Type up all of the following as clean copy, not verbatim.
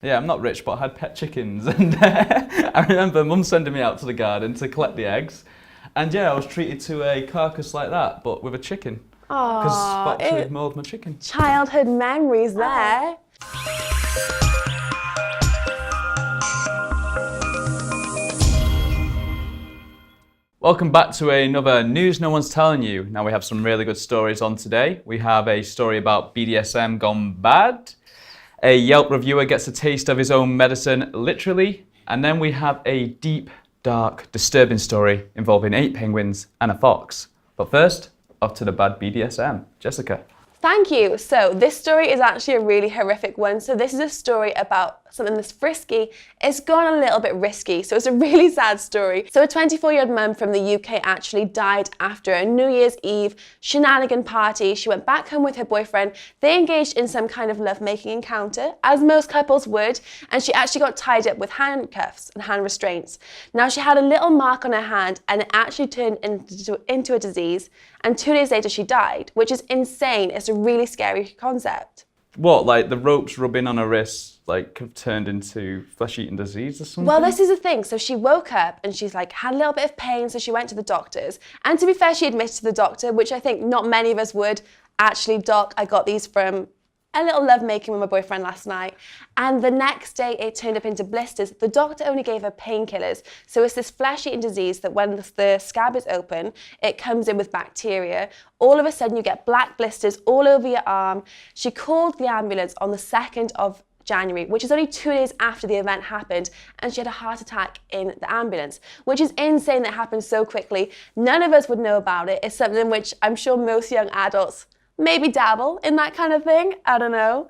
Yeah, I'm not rich, but I had pet chickens, and I remember Mum sending me out to the garden to collect the eggs, and yeah, I was treated to a carcass like that, but with a chicken, because Aww, Foxy had mauled my chicken. childhood memories there. Welcome back to another News No One's Telling You. Now we have some really good stories on today. We have a story about BDSM gone bad. A Yelp reviewer gets a taste of his own medicine, literally. And then we have a deep, dark, disturbing story involving 8 penguins and a fox. But first, off to the bad BDSM. Jessica. Thank you. So this story is actually a really horrific one. So this is a story about something that's frisky. It's gone a little bit risky. So it's a really sad story. So a 24-year-old mum from the UK actually died after a New Year's Eve shenanigan party. She went back home with her boyfriend. They engaged in some kind of lovemaking encounter, as most couples would, and she actually got tied up with handcuffs and hand restraints. Now she had a little mark on her hand and it actually turned into a disease, and 2 days later she died, which is insane. It's a really scary concept. What, like the ropes rubbing on her wrists, like have turned into flesh-eating disease or something? Well, this is the thing. So she woke up and she's like, had a little bit of pain, so she went to the doctors. And to be fair, she admitted to the doctor, which I think not many of us would. Actually, doc, I got these from a little lovemaking with my boyfriend last night. And the next day it turned up into blisters. The doctor only gave her painkillers. So it's this flesh-eating disease that when the scab is open, it comes in with bacteria. All of a sudden you get black blisters all over your arm. She called the ambulance on the 2nd of January, which is only 2 days after the event happened, and she had a heart attack in the ambulance, which is insane that happened so quickly. None of us would know about it. It's something which I'm sure most young adults maybe dabble in, that kind of thing. I don't know.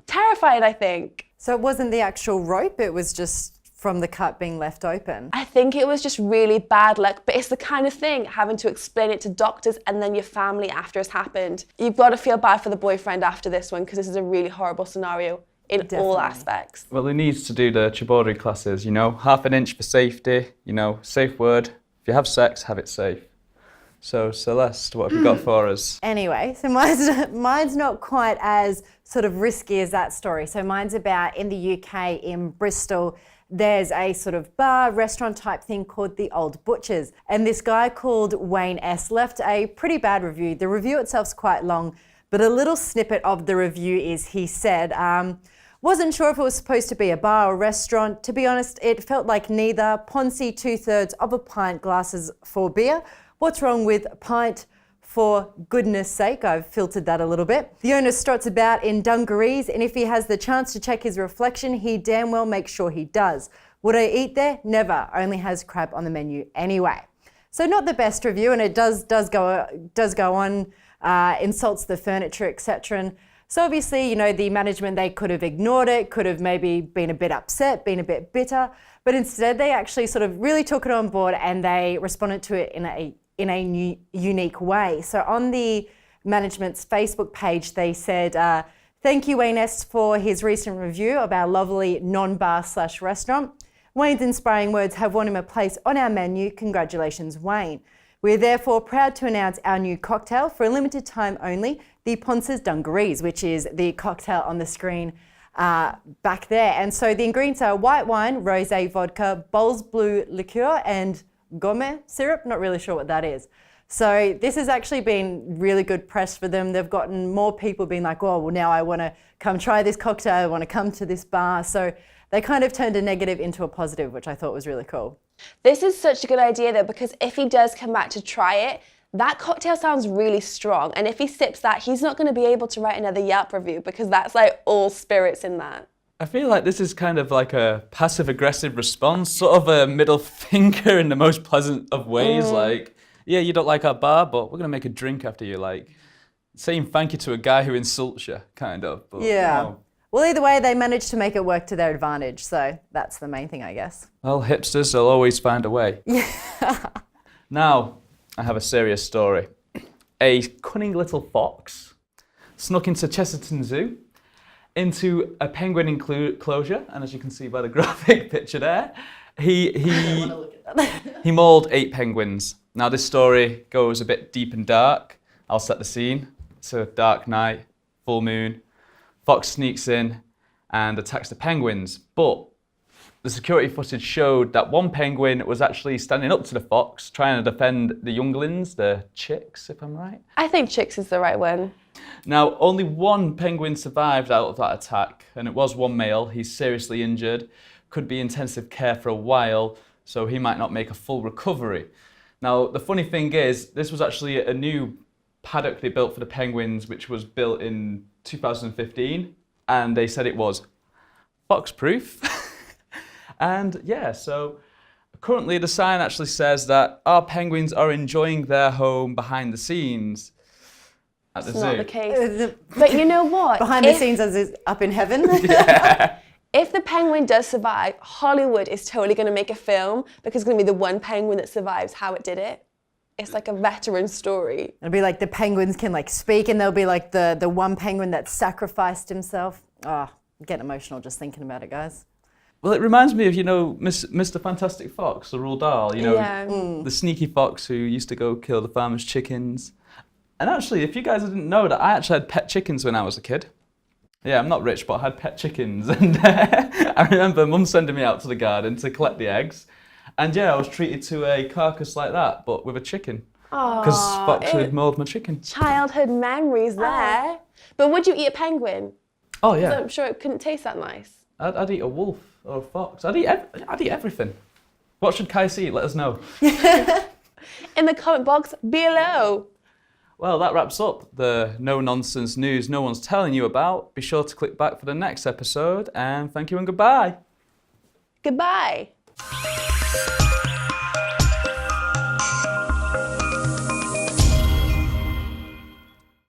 Terrified, I think. So it wasn't the actual rope, it was just from the cut being left open? I think it was just really bad luck, but it's the kind of thing having to explain it to doctors and then your family after it's happened. You've got to feel bad for the boyfriend after this one, because this is a really horrible scenario in all aspects. Well, he needs to do the Chibori classes, you know, 1/2 inch for safety, you know, safe word. If you have sex, have it safe. So Celeste, what have you got for us? Anyway, so mine's not quite as sort of risky as that story. So mine's about in the UK, in Bristol, there's a sort of bar, restaurant type thing called the Old Butchers. And this guy called Wayne S. left a pretty bad review. The review itself's quite long, but a little snippet of the review is he said, wasn't sure if it was supposed to be a bar or restaurant. To be honest, it felt like neither. Ponzi 2/3 of a pint glasses for beer. What's wrong with a pint? For goodness sake, I've filtered that a little bit. The owner struts about in dungarees, and if he has the chance to check his reflection, he damn well makes sure he does. Would I eat there? Never. Only has crab on the menu anyway. So not the best review, and it does go on, insults the furniture, etc. And so obviously, you know, the management, they could have ignored it, could have maybe been a bit upset, been a bit bitter, but instead they actually sort of really took it on board and they responded to it in a new, unique way. So on the management's Facebook page, they said, thank you, Wayne S., for his recent review of our lovely non-bar/restaurant. Wayne's inspiring words have won him a place on our menu. Congratulations, Wayne. We're therefore proud to announce our new cocktail for a limited time only, the Ponce's Dungarees, which is the cocktail on the screen back there. And so the ingredients are white wine, rosé vodka, Bowls Blue liqueur, and gourmet syrup. Not really sure what that is. So this has actually been really good press for them. They've gotten more people being like, oh, well, now I want to come try this cocktail. I want to come to this bar. So they kind of turned a negative into a positive, which I thought was really cool. This is such a good idea though, because if he does come back to try it, that cocktail sounds really strong. And if he sips that, he's not going to be able to write another Yelp review because that's like all spirits in that. I feel like this is kind of like a passive-aggressive response, sort of a middle finger in the most pleasant of ways. Like, yeah, you don't like our bar, but we're going to make a drink after you. Like, saying thank you to a guy who insults you, kind of. But, yeah. You know. Well, either way, they managed to make it work to their advantage. So that's the main thing, I guess. Well, hipsters will always find a way. Yeah. Now, I have a serious story. A cunning little fox snuck into Chesterton Zoo, into a penguin enclosure, and as you can see by the graphic picture there, he mauled 8 penguins. Now this story goes a bit deep and dark. I'll set the scene. It's a dark night, full moon. Fox sneaks in, and attacks the penguins. But the security footage showed that one penguin was actually standing up to the fox, trying to defend the younglings, the chicks, if I'm right. I think chicks is the right one. Now, only one penguin survived out of that attack, and it was one male. He's seriously injured, could be in intensive care for a while, so he might not make a full recovery. Now, the funny thing is, this was actually a new paddock they built for the penguins, which was built in 2015, and they said it was fox-proof. And yeah, so currently the sign actually says that our penguins are enjoying their home behind the scenes at the zoo. It's not the case. But you know what? Behind the scenes as is up in heaven. If the penguin does survive, Hollywood is totally going to make a film because it's going to be the one penguin that survives how it did it. It's like a veteran story. It'll be like the penguins can like speak, and there'll be like the one penguin that sacrificed himself. Oh, I'm getting emotional just thinking about it, guys. Well, it reminds me of, Mr. Fantastic Fox, or Roald Dahl, the sneaky fox who used to go kill the farmer's chickens. And actually, if you guys didn't know that, I actually had pet chickens when I was a kid. Yeah, I'm not rich, but I had pet chickens. And I remember Mum sending me out to the garden to collect the eggs. And yeah, I was treated to a carcass like that, but with a chicken. Because Fox had mauled my chicken. Childhood memories there. But would you eat a penguin? Oh, yeah. I'm sure it couldn't taste that nice. I'd eat a wolf or a fox. I'd eat everything. What should Kai eat? Let us know. In the comment box below. Well, that wraps up the no-nonsense news no one's telling you about. Be sure to click back for the next episode, and thank you and goodbye. Goodbye.